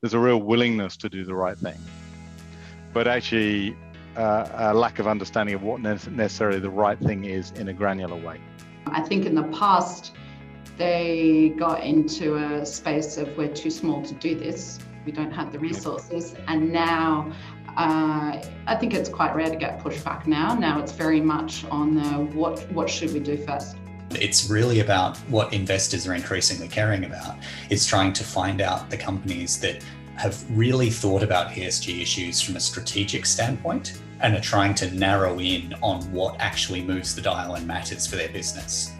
there's a real willingness to do the right thing, but actually a lack of understanding of what necessarily the right thing is in a granular way. I think in the past, they got into a space of we're too small to do this, we don't have the resources, and now I think it's quite rare to get pushback now. Now it's very much on the what should we do first. It's really about what investors are increasingly caring about. It's trying to find out the companies that have really thought about ESG issues from a strategic standpoint and are trying to narrow in on what actually moves the dial and matters for their business.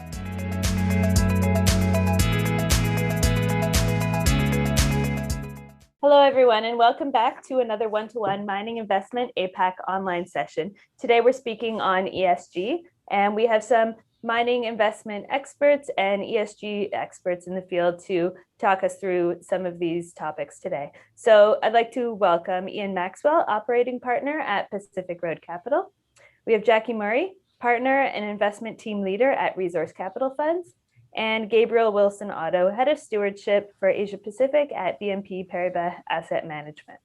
Hello, everyone, and welcome back to another one-to-one Mining Investment APAC online session. Today, we're speaking on ESG, and we have some mining investment experts and ESG experts in the field to talk us through some of these topics today. So I'd like to welcome Ian Maxwell, operating partner at Pacific Road Capital. We have Jacqui Murray, partner and investment team leader at Resource Capital Funds, and Gabriel Wilson-Otto, head of stewardship for Asia Pacific at BNP Paribas Asset Management.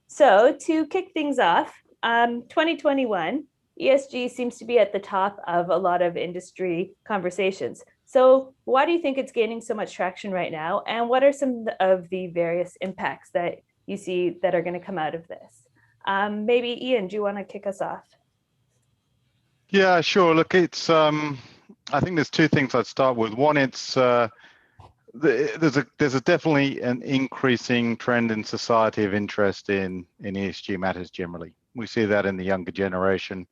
So to kick things off, 2021, ESG seems to be at the top of a lot of industry conversations. So why do you think it's gaining so much traction right now? And what are some of the various impacts that you see that are going to come out of this? Maybe Ian, do you want to kick us off? Yeah, sure. Look, it's I think there's two things I'd start with. One, it's there's a definitely an increasing trend in society of interest in ESG matters generally. We see that in the younger generation.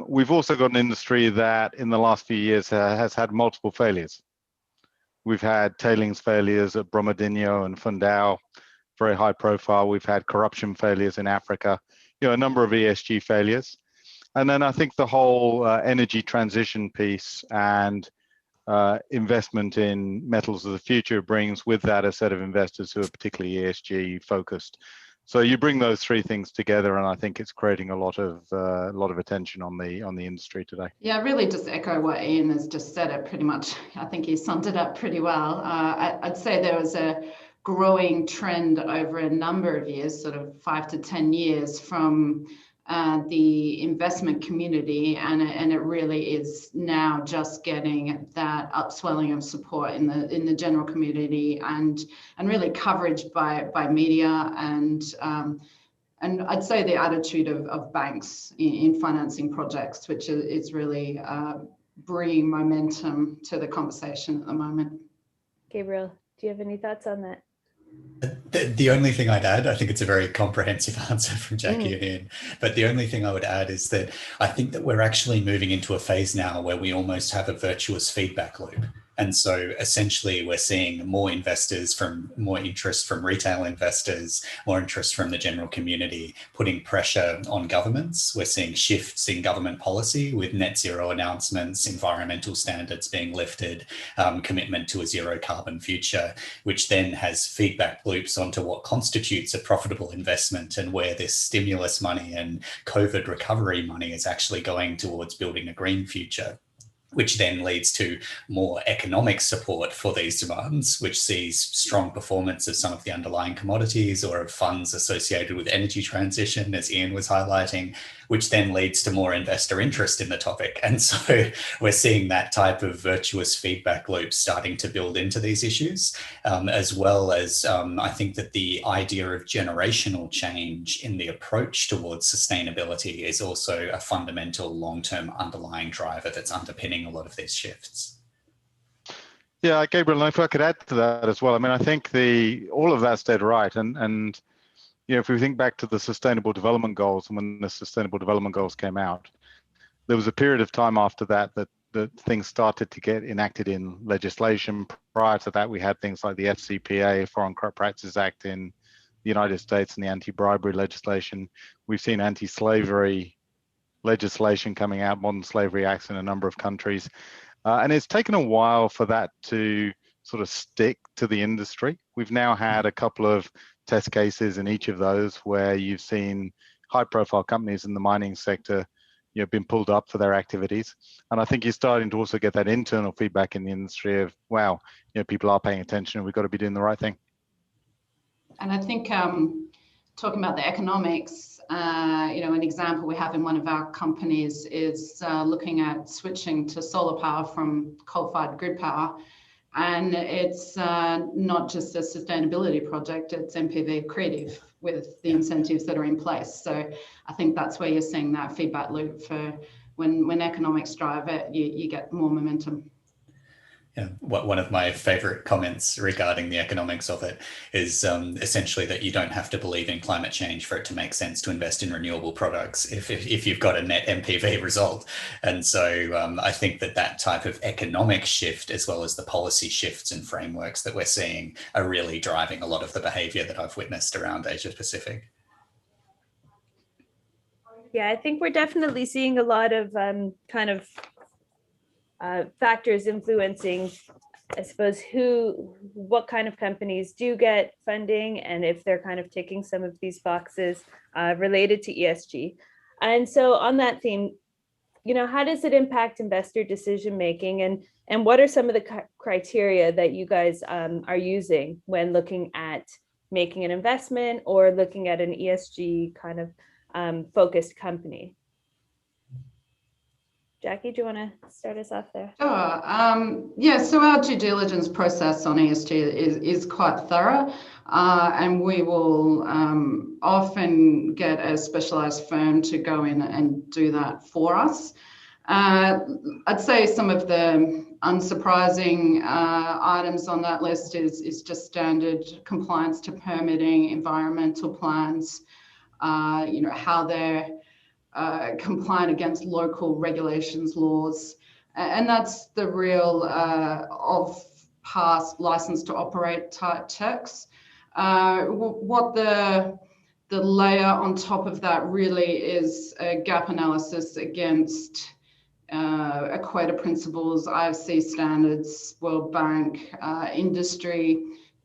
We've also got an industry that in the last few years has had multiple failures. We've had tailings failures at Brumadinho and Fundão, very high profile. We've had corruption failures in Africa, a number of ESG failures. And then I think the whole energy transition piece and investment in metals of the future brings with that a set of investors who are particularly ESG focused. So you bring those three things together, and I think it's creating a lot of attention on the industry today. Yeah, really just echo what Ian has just said. It pretty much, I think he summed it up pretty well. I'd say there was a growing trend over a number of years, sort of 5 to 10 years, from the investment community, and it really is now just getting that upswelling of support in the general community and really coverage by media and I'd say the attitude of banks in financing projects, which is really bringing momentum to the conversation at the moment. Gabriel, do you have any thoughts on that? The only thing I'd add, I think it's a very comprehensive answer from Jacqui and Ian, but the only thing I would add is that I think that we're actually moving into a phase now where we almost have a virtuous feedback loop. And so essentially we're seeing more interest from retail investors, more interest from the general community, putting pressure on governments. We're seeing shifts in government policy with net zero announcements, environmental standards being lifted, commitment to a zero carbon future, which then has feedback loops onto what constitutes a profitable investment and where this stimulus money and COVID recovery money is actually going towards building a green future, which then leads to more economic support for these demands, which sees strong performance of some of the underlying commodities or of funds associated with energy transition, as Ian was highlighting, which then leads to more investor interest in the topic. And so we're seeing that type of virtuous feedback loop starting to build into these issues, as well as I think that the idea of generational change in the approach towards sustainability is also a fundamental long-term underlying driver that's underpinning a lot of these shifts. Yeah, Gabriel, if I could add to that as well. I mean, I think all of that's dead right. And if we think back to the Sustainable Development Goals, and when the Sustainable Development Goals came out, there was a period of time after that things started to get enacted in legislation. Prior to that, we had things like the FCPA, Foreign Corrupt Practices Act in the United States, and the anti-bribery legislation. We've seen anti-slavery legislation coming out, modern slavery acts in a number of countries. And it's taken a while for that to sort of stick to the industry. We've now had a couple of test cases in each of those where you've seen high profile companies in the mining sector been pulled up for their activities. And I think you're starting to also get that internal feedback in the industry of, wow, people are paying attention and we've got to be doing the right thing. And I think talking about the economics, an example we have in one of our companies is looking at switching to solar power from coal-fired grid power. And it's not just a sustainability project, it's NPV accretive with the incentives that are in place. So I think that's where you're seeing that feedback loop for when economics drive it, you get more momentum. Yeah, one of my favorite comments regarding the economics of it is essentially that you don't have to believe in climate change for it to make sense to invest in renewable products if you've got a net MPV result. And so I think that type of economic shift, as well as the policy shifts and frameworks that we're seeing, are really driving a lot of the behavior that I've witnessed around Asia Pacific. Yeah, I think we're definitely seeing a lot of factors influencing, I suppose, what kind of companies do get funding and if they're kind of ticking some of these boxes related to ESG. And so on that theme, how does it impact investor decision making, and what are some of the criteria that you guys are using when looking at making an investment or looking at an ESG kind of focused company? Jacqui, do you want to start us off there? Sure. So our due diligence process on ESG is quite thorough, and we will often get a specialized firm to go in and do that for us. I'd say some of the unsurprising items on that list is just standard compliance to permitting, environmental plans, how they're compliant against local regulations, laws, and that's the real of past license to operate type checks. What the layer on top of that really is a gap analysis against equator principles, IFC standards, World Bank, industry,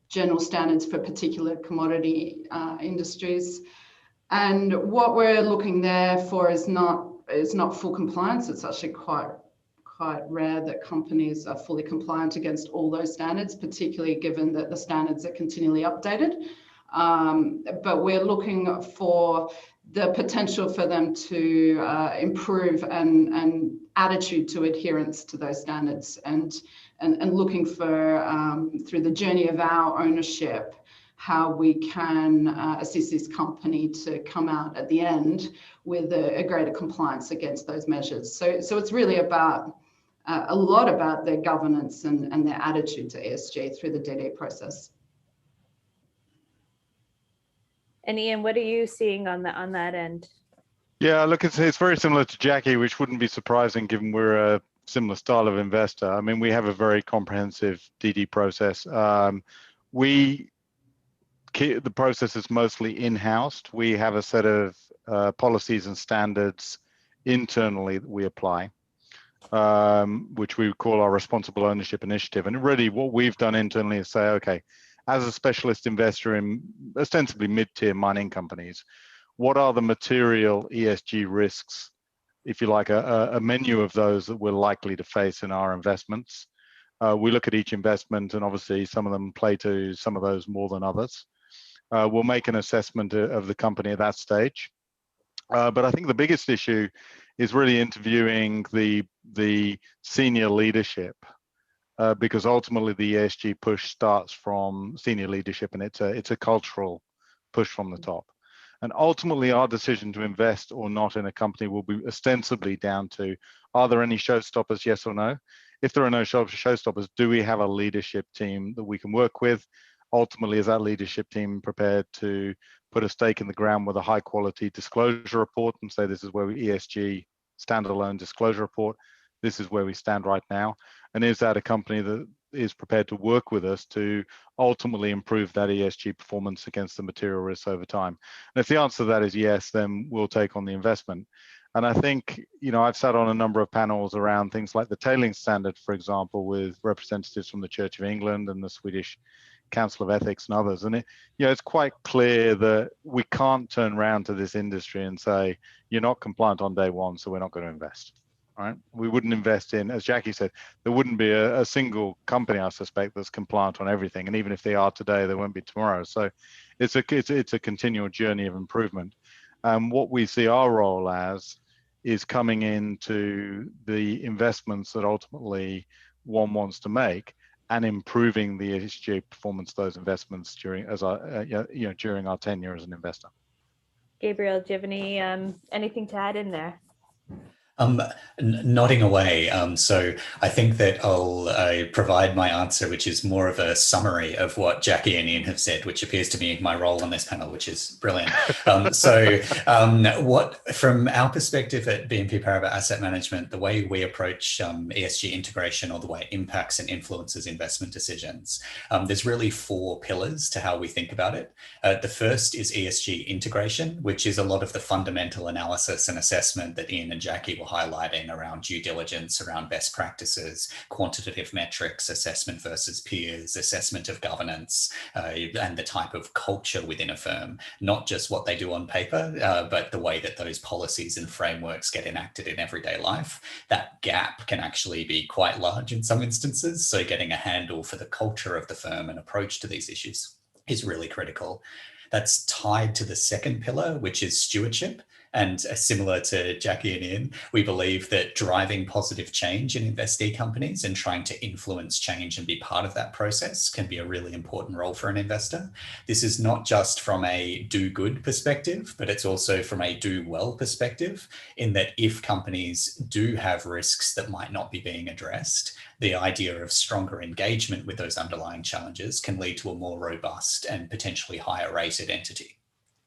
general standards for particular commodity industries. And what we're looking there for is not full compliance. It's actually quite rare that companies are fully compliant against all those standards, particularly given that the standards are continually updated. But we're looking for the potential for them to improve and attitude to adherence to those standards, and looking for through the journey of our ownership, how we can assist this company to come out at the end with a greater compliance against those measures. So it's really about a lot about their governance and their attitude to ESG through the DD process. And Ian, what are you seeing on that end? Yeah, look, it's very similar to Jacqui, which wouldn't be surprising given we're a similar style of investor. I mean, we have a very comprehensive DD process. The process is mostly in-house. We have a set of policies and standards internally that we apply, which we call our responsible ownership initiative. And really what we've done internally is say, okay, as a specialist investor in ostensibly mid-tier mining companies, what are the material ESG risks, if you like, a menu of those that we're likely to face in our investments. We look at each investment, and obviously some of them play to some of those more than others. We'll make an assessment of the company at that stage. But I think the biggest issue is really interviewing the senior leadership, because ultimately the ESG push starts from senior leadership, and it's a cultural push from the top. And ultimately our decision to invest or not in a company will be ostensibly down to, are there any showstoppers, yes or no? If there are no showstoppers, do we have a leadership team that we can work with? Ultimately, is that leadership team prepared to put a stake in the ground with a high quality disclosure report and say, this is where we ESG standalone disclosure report, this is where we stand right now? And is that a company that is prepared to work with us to ultimately improve that ESG performance against the material risks over time? And if the answer to that is yes, then we'll take on the investment. And I think, I've sat on a number of panels around things like the tailings standard, for example, with representatives from the Church of England and the Swedish Council of Ethics and others. And it's quite clear that we can't turn around to this industry and say, you're not compliant on day one, so we're not going to invest. right? We wouldn't invest in, as Jacqui said, there wouldn't be a single company, I suspect, that's compliant on everything. And even if they are today, they won't be tomorrow. So it's a continual journey of improvement. What we see our role as is coming into the investments that ultimately one wants to make and improving the ESG performance of those investments during during our tenure as an investor. Gabriel, do you have anything to add in there? Nodding away. So I think that I'll provide my answer, which is more of a summary of what Jacqui and Ian have said, which appears to be my role on this panel, which is brilliant. From our perspective at BNP Paribas Asset Management, the way we approach ESG integration, or the way it impacts and influences investment decisions, there's really 4 pillars to how we think about it. The first is ESG integration, which is a lot of the fundamental analysis and assessment that Ian and Jacqui highlighting around due diligence, around best practices, quantitative metrics, assessment versus peers, assessment of governance, and the type of culture within a firm, not just what they do on paper, but the way that those policies and frameworks get enacted in everyday life. That gap can actually be quite large in some instances. So getting a handle for the culture of the firm and approach to these issues is really critical. That's tied to the second pillar, which is stewardship. And similar to Jacqui and Ian, we believe that driving positive change in investee companies and trying to influence change and be part of that process can be a really important role for an investor. This is not just from a do good perspective, but it's also from a do well perspective, in that if companies do have risks that might not be being addressed, the idea of stronger engagement with those underlying challenges can lead to a more robust and potentially higher rated entity.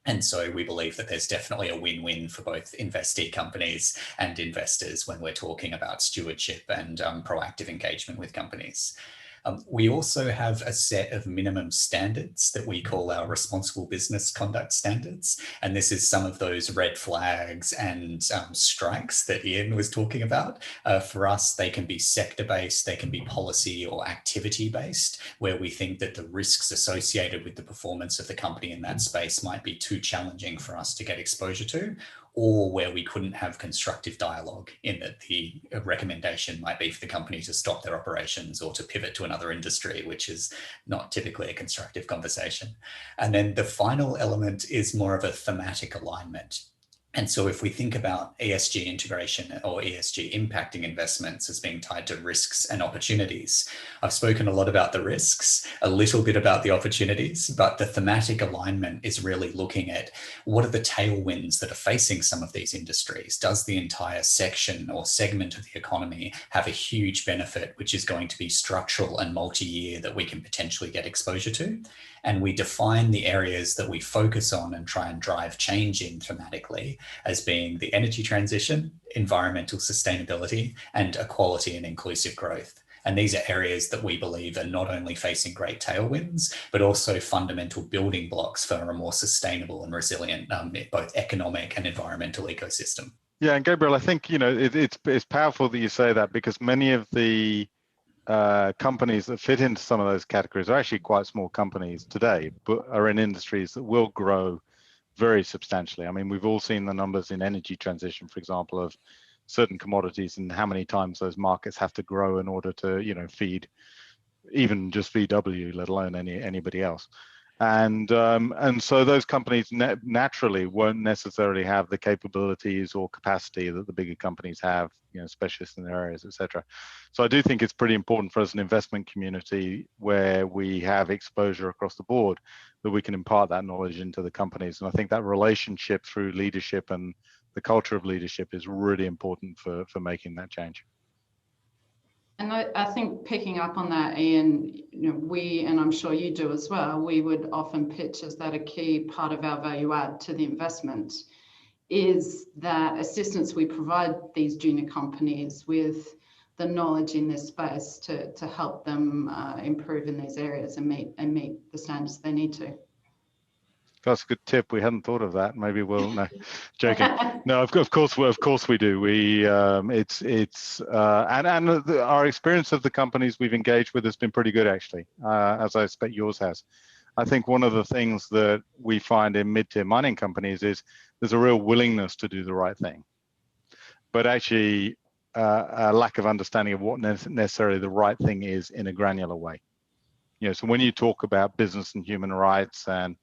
And so we believe that there's definitely a win-win for both investee companies and investors when we're talking about stewardship and proactive engagement with companies. We also have a set of minimum standards that we call our responsible business conduct standards. And this is some of those red flags and strikes that Ian was talking about. For us, they can be sector-based, they can be policy or activity-based, where we think that the risks associated with the performance of the company in that space might be too challenging for us to get exposure to, or where we couldn't have constructive dialogue, in that the recommendation might be for the company to stop their operations or to pivot to another industry, which is not typically a constructive conversation. And then the final element is more of a thematic alignment. And so if we think about ESG integration or ESG impacting investments as being tied to risks and opportunities, I've spoken a lot about the risks, a little bit about the opportunities, but the thematic alignment is really looking at what are the tailwinds that are facing some of these industries. Does the entire section or segment of the economy have a huge benefit, which is going to be structural and multi-year, that we can potentially get exposure to? And we define the areas that we focus on and try and drive change in thematically as being the energy transition, environmental sustainability, and equality and inclusive growth. And these are areas that we believe are not only facing great tailwinds, but also fundamental building blocks for a more sustainable and resilient both economic and environmental ecosystem. Yeah, and Gabriel, I think it's powerful that you say that, because many of the companies that fit into some of those categories are actually quite small companies today, but are in industries that will grow very substantially. I mean, we've all seen the numbers in energy transition, for example, of certain commodities and how many times those markets have to grow in order to, feed even just VW, let alone anybody else. And so those companies naturally won't necessarily have the capabilities or capacity that the bigger companies have, specialists in their areas, etc. So I do think it's pretty important for us, an investment community where we have exposure across the board, that we can impart that knowledge into the companies. And I think that relationship through leadership and the culture of leadership is really important for making that change. And I think picking up on that, Ian, we, and I'm sure you do as well, we would often pitch as that a key part of our value add to the investment is that assistance we provide these junior companies with the knowledge in this space to help them improve in these areas and meet the standards they need to. That's a good tip. We hadn't thought of that. Maybe we'll. No, joking. No, of course we do. We our experience of the companies we've engaged with has been pretty good, actually, as I expect yours has. I think one of the things that we find in mid-tier mining companies is there's a real willingness to do the right thing, but actually a lack of understanding of what necessarily the right thing is in a granular way. So when you talk about business and human rights and,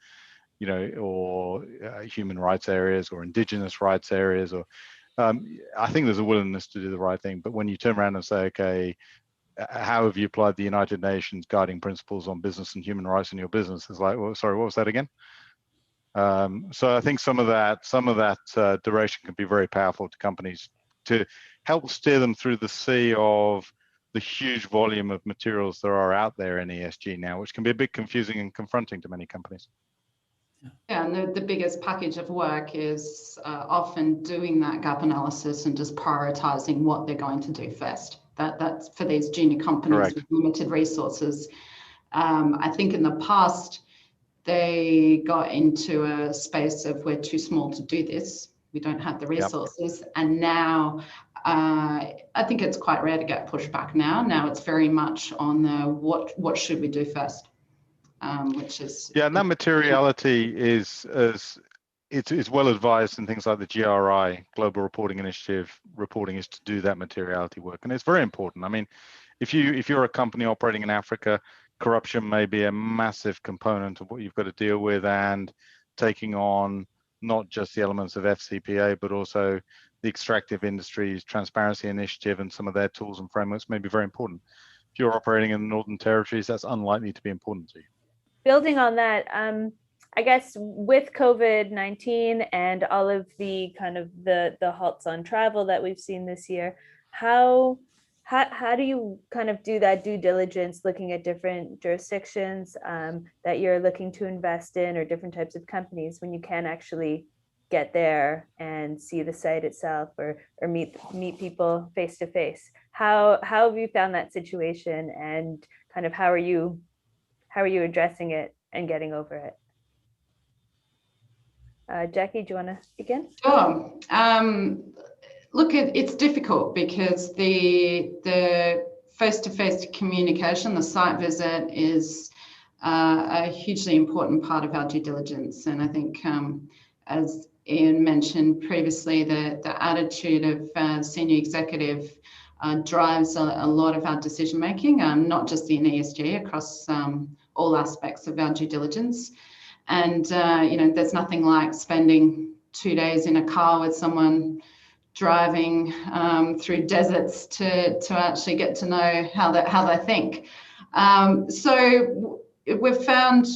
or human rights areas or indigenous rights areas, or I think there's a willingness to do the right thing. But when you turn around and say, okay, how have you applied the United Nations guiding principles on business and human rights in your business? It's like, well, sorry, what was that again? So I think some of that direction can be very powerful to companies to help steer them through the sea of the huge volume of materials there are out there in ESG now, which can be a bit confusing and confronting to many companies. Yeah, and the biggest package of work is often doing that gap analysis and just prioritizing what they're going to do first. That's for these junior companies Correct. with limited resources. I think in the past, they got into a space of we're too small to do this. We don't have the resources. Yep. And now I think it's quite rare to get pushback now. Now it's very much on the what should we do first, which is... Yeah, and that materiality is well advised in things like the GRI, Global Reporting Initiative reporting, is to do that materiality work. And it's very important. I mean, if you're a company operating in Africa, corruption may be a massive component of what you've got to deal with, and taking on not just the elements of FCPA, but also the extractive industries transparency initiative and some of their tools and frameworks may be very important. If you're operating in the Northern Territories, that's unlikely to be important to you. Building on that, I guess with COVID-19 and all of the kind of the halts on travel that we've seen this year, how do you kind of do that due diligence, looking at different jurisdictions that you're looking to invest in, or different types of companies, when you can actually get there and see the site itself, or meet people face to face? How have you found that situation, and kind of how are you addressing it and getting over it? Jacqui, do you want to begin? Sure. Look, it's difficult because the face-to-face communication, the site visit, is a hugely important part of our due diligence. And I think, as Ian mentioned previously, the attitude of senior executive drives a lot of our decision making, not just in ESG, across all aspects of our due diligence. And there's nothing like spending 2 days in a car with someone driving through deserts to actually get to know how they think. So we've found,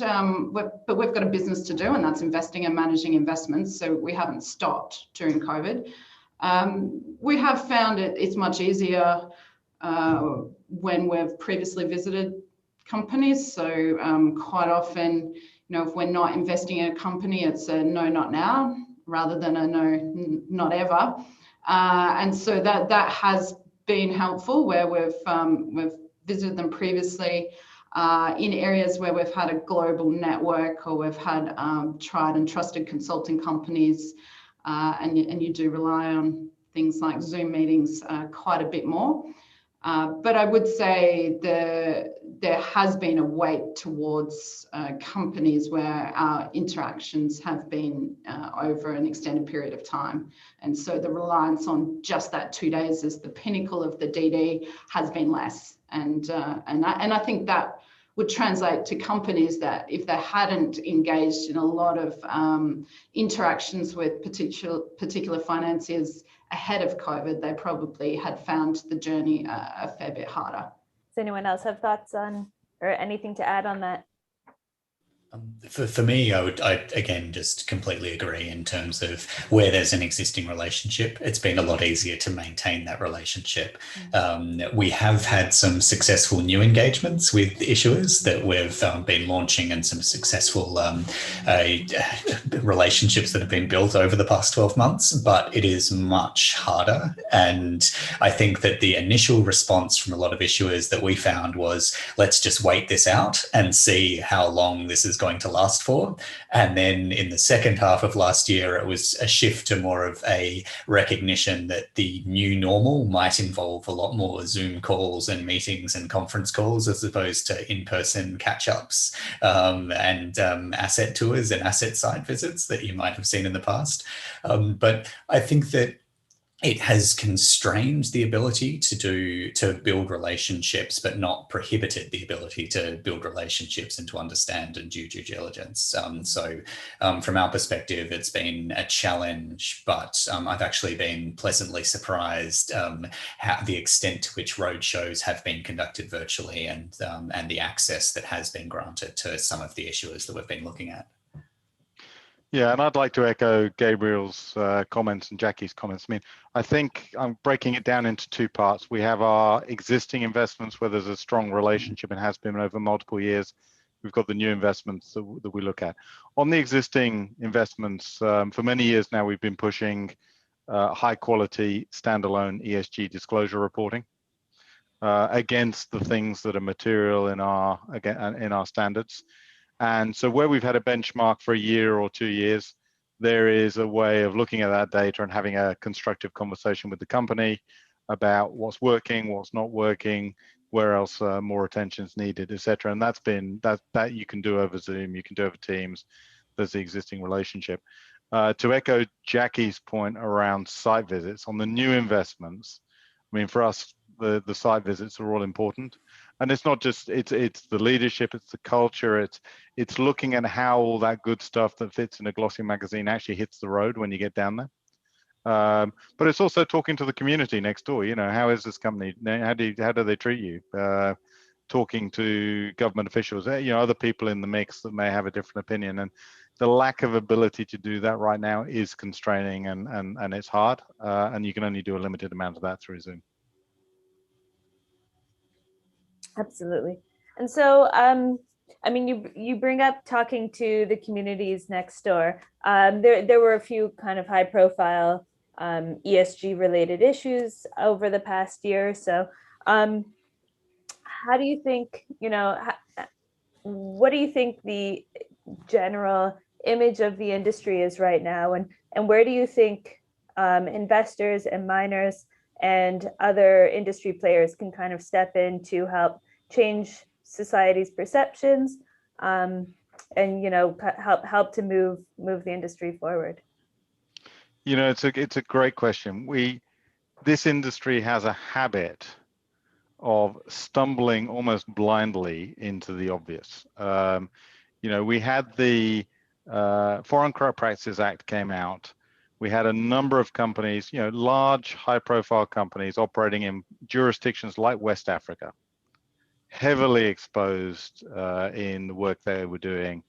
but we've got a business to do, and that's investing and managing investments. So we haven't stopped during COVID. We have found it's much easier when we've previously visited companies. So quite often, if we're not investing in a company, it's a no, not now, rather than a no, not ever. And so that has been helpful, where we've visited them previously in areas where we've had a global network, or we've had tried and trusted consulting companies, and you do rely on things like Zoom meetings quite a bit more. But I would say there has been a weight towards companies where our interactions have been over an extended period of time. And so the reliance on just that 2 days as the pinnacle of the DD has been less. And I think that would translate to companies that, if they hadn't engaged in a lot of interactions with particular financiers ahead of COVID, they probably had found the journey a fair bit harder. Does anyone else have thoughts on, or anything to add on that? For me, I again just completely agree in terms of where there's an existing relationship. It's been a lot easier to maintain that relationship. We have had some successful new engagements with issuers that we've been launching, and some successful relationships that have been built over the past 12 months, but it is much harder. And I think that the initial response from a lot of issuers that we found was, let's just wait this out and see how long this is going to last for. And then in the second half of last year, it was a shift to more of a recognition that the new normal might involve a lot more Zoom calls and meetings and conference calls, as opposed to in-person catch-ups and asset tours and asset site visits that you might have seen in the past. But I think that it has constrained the ability to build relationships, but not prohibited the ability to build relationships and to understand and do due diligence. From our perspective, it's been a challenge, but I've actually been pleasantly surprised how the extent to which roadshows have been conducted virtually and the access that has been granted to some of the issuers that we've been looking at. Yeah, and I'd like to echo Gabriel's comments and Jacqui's comments. I mean, I think I'm breaking it down into two parts. We have our existing investments where there's a strong relationship and has been over multiple years. We've got the new investments that we look at. On the existing investments, for many years now, we've been pushing high quality standalone ESG disclosure reporting against the things that are material in our standards. And so where we've had a benchmark for a year or 2 years, there is a way of looking at that data and having a constructive conversation with the company about what's working, what's not working, where else more attention is needed, etc. And that's been that you can do over Zoom, you can do over Teams. There's the existing relationship. To echo Jackie's point around site visits on the new investments, I mean, for us, the site visits are all important. And it's not just it's the leadership, it's the culture, it's looking at how all that good stuff that fits in a glossy magazine actually hits the road when you get down there. But it's also talking to the community next door. You know, how is this company? How do they treat you? Talking to government officials, you know, other people in the mix that may have a different opinion, and the lack of ability to do that right now is constraining, and it's hard, and you can only do a limited amount of that through Zoom. Absolutely. And so, I mean, you bring up talking to the communities next door. There were a few kind of high profile ESG related issues over the past year. So how do you think, you know, what do you think the general image of the industry is right now? And where do you think investors and miners and other industry players can kind of step in to help change society's perceptions and, you know, help to move the industry forward? You know, it's a great question. This industry has a habit of stumbling almost blindly into the obvious. You know, we had the Foreign Corrupt Practices Act came out. We had a number of companies, you know, large, high-profile companies operating in jurisdictions like West Africa, heavily exposed in the work they were doing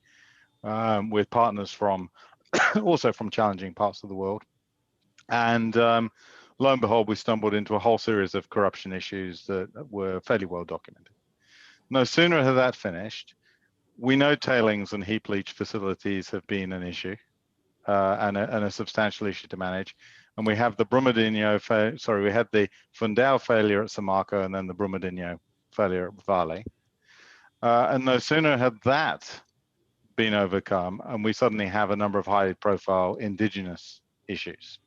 with partners from also from challenging parts of the world. And lo and behold, we stumbled into a whole series of corruption issues that were fairly well documented. No sooner had that finished, we know tailings and heap leach facilities have been an issue and a substantial issue to manage. And we have the Brumadinho, we had the Fundão failure at Samarco and then the Brumadinho failure at Vale. And no sooner had that been overcome, and we suddenly have a number of high-profile indigenous issues.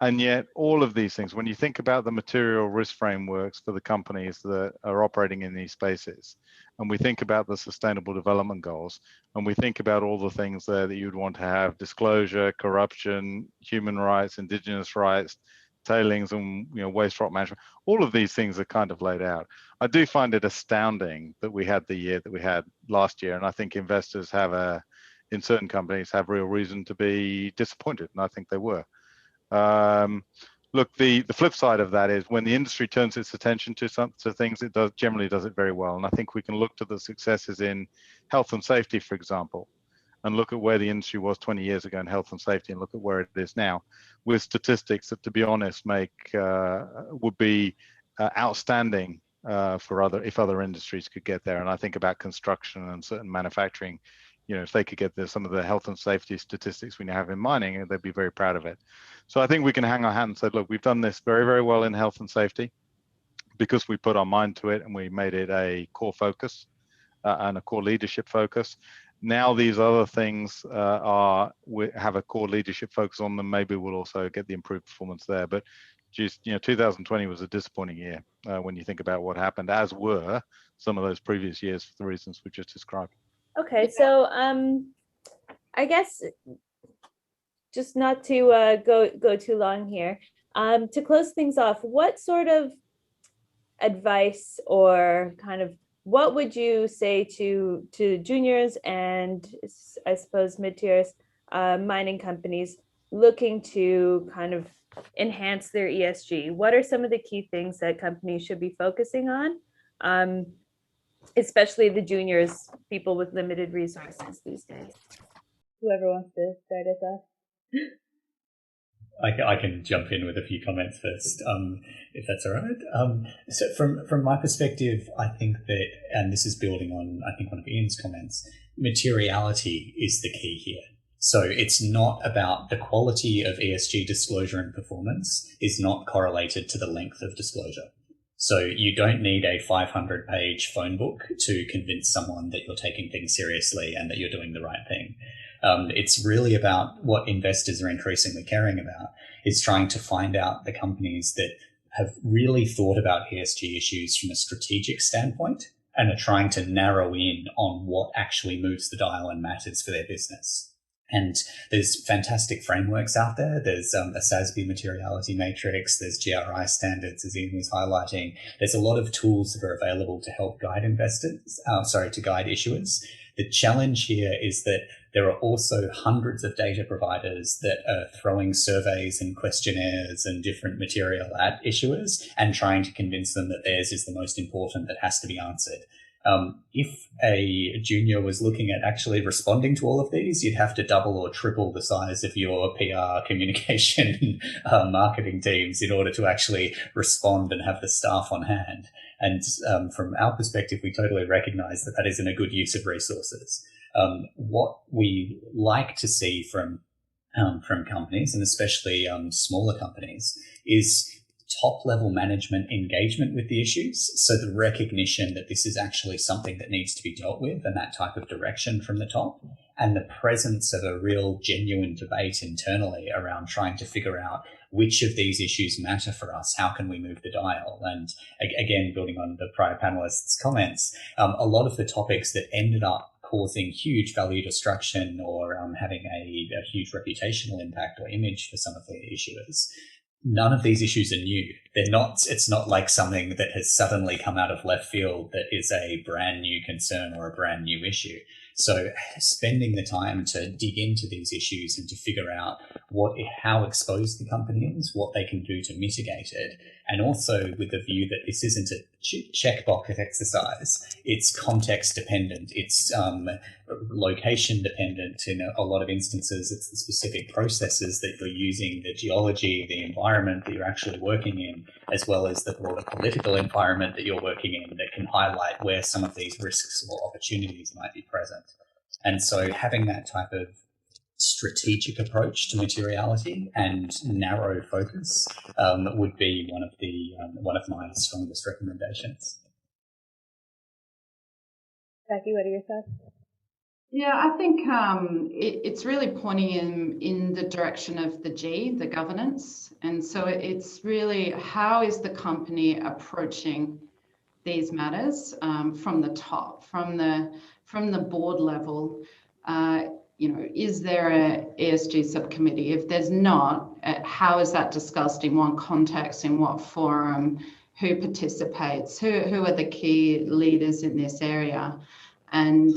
And yet all of these things, when you think about the material risk frameworks for the companies that are operating in these spaces, and we think about the sustainable development goals, and we think about all the things there that you'd want to have: disclosure, corruption, human rights, indigenous rights, tailings, and, you know, waste rock management, all of these things are kind of laid out. I do find it astounding that we had the year that we had last year, and I think investors have in certain companies have real reason to be disappointed, and I think they were. Look, the flip side of that is when the industry turns its attention to things, it generally does it very well. And I think we can look to the successes in health and safety, for example, and look at where the industry was 20 years ago in health and safety, and look at where it is now, with statistics that, to be honest, would be outstanding if other industries could get there. And I think about construction and certain manufacturing. You know, if they could get some of the health and safety statistics we now have in mining, they'd be very proud of it. So I think we can hang our hat and say, look, we've done this very, very well in health and safety because we put our mind to it and we made it a core focus and a core leadership focus. Now these other things we have a core leadership focus on them. Maybe we'll also get the improved performance there. But just, you know, 2020 was a disappointing year when you think about what happened, as were some of those previous years for the reasons we just described. Okay, so I guess just not to go too long here, to close things off, what sort of advice or kind of what would you say to juniors and I suppose mid-tiers mining companies looking to kind of enhance their ESG? What are some of the key things that companies should be focusing on, especially the juniors, people with limited resources these days? Whoever wants to start us off. I can jump in with a few comments first, if that's all right. So from my perspective, I think that, and this is building on, I think, one of Ian's comments, materiality is the key here. So it's not about the quality of ESG disclosure and performance is not correlated to the length of disclosure. So you don't need a 500-page phone book to convince someone that you're taking things seriously and that you're doing the right thing. It's really about what investors are increasingly caring about, is trying to find out the companies that have really thought about ESG issues from a strategic standpoint and are trying to narrow in on what actually moves the dial and matters for their business. And there's fantastic frameworks out there. There's a SASB materiality matrix. There's GRI standards, as Ian was highlighting. There's a lot of tools that are available to help guide investors, to guide issuers. The challenge here is that there are also hundreds of data providers that are throwing surveys and questionnaires and different material at issuers and trying to convince them that theirs is the most important that has to be answered. If a junior was looking at actually responding to all of these, you'd have to double or triple the size of your PR, communication, marketing teams in order to actually respond and have the staff on hand. And from our perspective, we totally recognize that that isn't a good use of resources. What we like to see from companies, and especially smaller companies, is top-level management engagement with the issues. So the recognition that this is actually something that needs to be dealt with and that type of direction from the top, and the presence of a real genuine debate internally around trying to figure out which of these issues matter for us, how can we move the dial? And again, building on the prior panelists' comments, a lot of the topics that ended up causing huge value destruction or having a huge reputational impact or image for some of the issuers, none of these issues are new. They're not, it's not like something that has suddenly come out of left field that is a brand new concern or a brand new issue. So spending the time to dig into these issues and to figure out how exposed the company is, what they can do to mitigate it, and also with the view that this isn't a checkbox exercise. It's context dependent. It's location dependent. In a lot of instances, it's the specific processes that you're using, the geology, the environment that you're actually working in, as well as the broader political environment that you're working in that can highlight where some of these risks or opportunities might be present. And so having that type of strategic approach to materiality and narrow focus would be one of my strongest recommendations. Jacqui, what are your thoughts? Yeah, I think it's really pointing in the direction of the G, the governance. And so it's really, how is the company approaching these matters from the top, from the board level? Is there a ESG subcommittee? If there's not, how is that discussed, in what context, in what forum, who participates, who are the key leaders in this area? And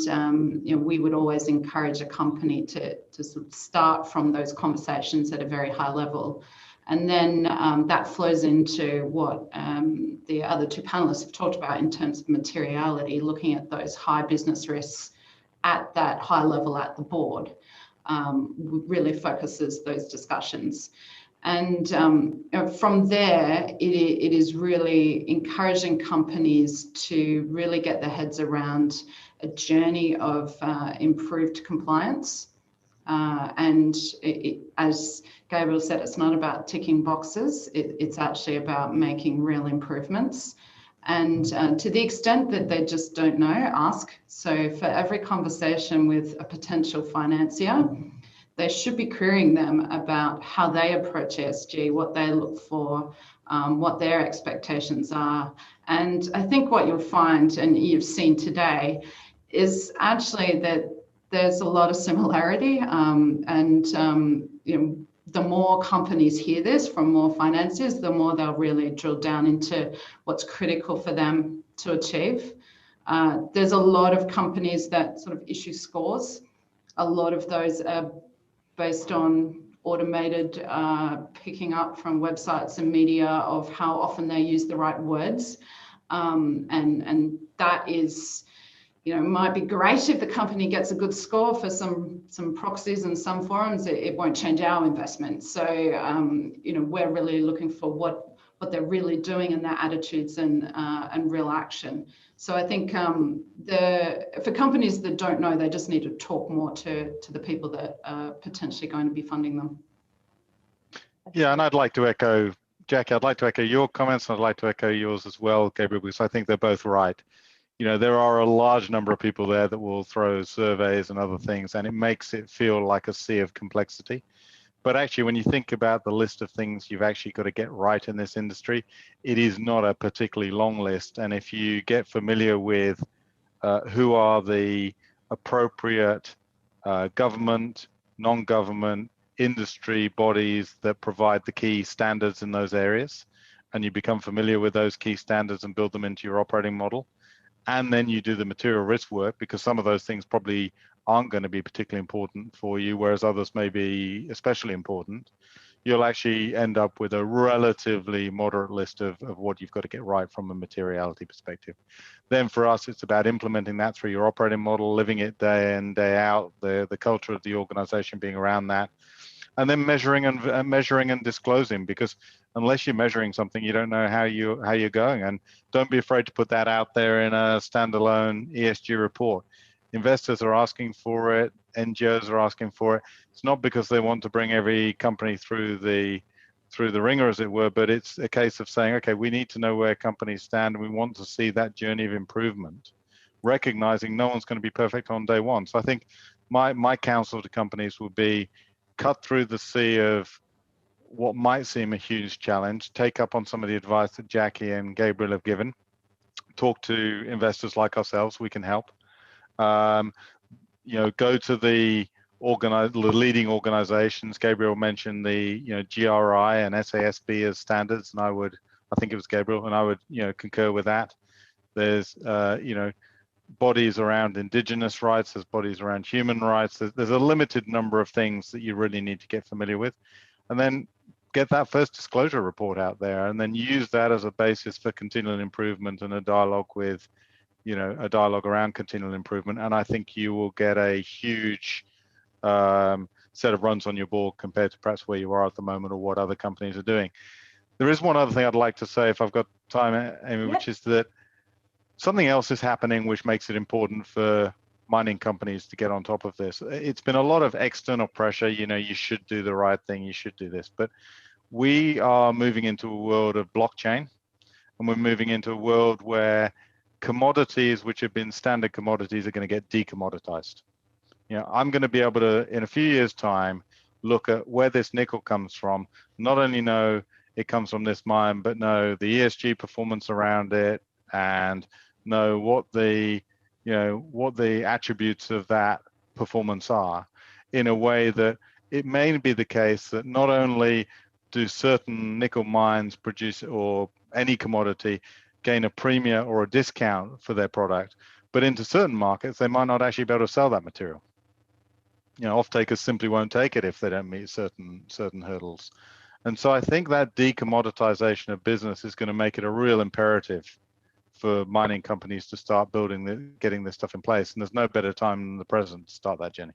we would always encourage a company to sort of start from those conversations at a very high level. And then that flows into what the other two panelists have talked about in terms of materiality, looking at those high business risks at that high level at the board, really focuses those discussions. And from there, it is really encouraging companies to really get their heads around a journey of improved compliance. And as Gabriel said, it's not about ticking boxes. It's actually about making real improvements. And to the extent that they just don't know, ask. So for every conversation with a potential financier, they should be querying them about how they approach ESG, what they look for, what their expectations are. And I think what you'll find, and you've seen today, is actually that there's a lot of similarity, and the more companies hear this from more financiers, the more they'll really drill down into what's critical for them to achieve. There's a lot of companies that sort of issue scores. A lot of those are based on automated picking up from websites and media of how often they use the right words. And that is, might be great if the company gets a good score for some proxies and some forums. It won't change our investment. So, we're really looking for what they're really doing in their attitudes and real action. So I think for companies that don't know, they just need to talk more to the people that are potentially going to be funding them. Yeah, and I'd like to echo, Jacqui, I'd like to echo your comments, and I'd like to echo yours as well, Gabriel, because I think they're both right. There are a large number of people there that will throw surveys and other things, and it makes it feel like a sea of complexity. But actually, when you think about the list of things you've actually got to get right in this industry, it is not a particularly long list. And if you get familiar with who are the appropriate government, non-government, industry bodies that provide the key standards in those areas, and you become familiar with those key standards and build them into your operating model, and then you do the material risk work, because some of those things probably aren't going to be particularly important for you, whereas others may be especially important, you'll actually end up with a relatively moderate list of what you've got to get right from a materiality perspective. Then for us, it's about implementing that through your operating model, living it day in, day out, the culture of the organization being around that, and then measuring and disclosing, because unless you're measuring something, you don't know how you're going. And don't be afraid to put that out there in a standalone ESG report. Investors are asking for it, NGOs are asking for it. It's not because they want to bring every company through the ringer, as it were, but it's a case of saying, okay, we need to know where companies stand, and we want to see that journey of improvement, recognizing no one's going to be perfect on day one. So I think my counsel to companies would be, cut through the sea of what might seem a huge challenge, take up on some of the advice that Jacqui and Gabriel have given, talk to investors like ourselves, we can help. Go to the leading organizations. Gabriel mentioned the GRI and SASB as standards, and I think it was Gabriel, and I would concur with that. There's bodies around indigenous rights, there's bodies around human rights. There's a limited number of things that you really need to get familiar with, and then get that first disclosure report out there, and then use that as a basis for continual improvement and a dialogue with, a dialogue around continual improvement. And I think you will get a huge set of runs on your board compared to perhaps where you are at the moment or what other companies are doing. There is one other thing I'd like to say, if I've got time, Amy, yep. Which is that something else is happening which makes it important for mining companies to get on top of this. It's been a lot of external pressure, you should do the right thing, you should do this. But we are moving into a world of blockchain, and we're moving into a world where commodities which have been standard commodities are going to get decommoditized. I'm going to be able to, in a few years' time, look at where this nickel comes from, not only know it comes from this mine, but know the ESG performance around it, and know what the attributes of that performance are, in a way that it may be the case that not only do certain nickel mines produce, or any commodity, gain a premium or a discount for their product, but into certain markets they might not actually be able to sell that material. Off-takers simply won't take it if they don't meet certain hurdles. And so I think that decommoditization of business is going to make it a real imperative for mining companies to start getting this stuff in place. And there's no better time than the present to start that journey.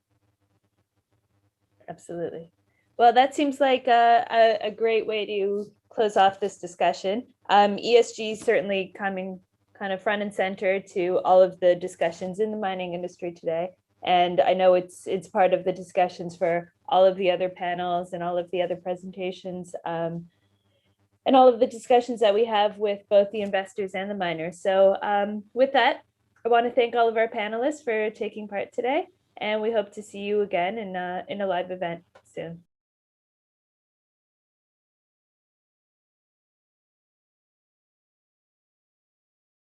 Absolutely. Well, that seems like a great way to close off this discussion. ESG is certainly coming kind of front and center to all of the discussions in the mining industry today. And I know it's part of the discussions for all of the other panels and all of the other presentations, and all of the discussions that we have with both the investors and the miners. So with that, I want to thank all of our panelists for taking part today, and we hope to see you again in a live event soon.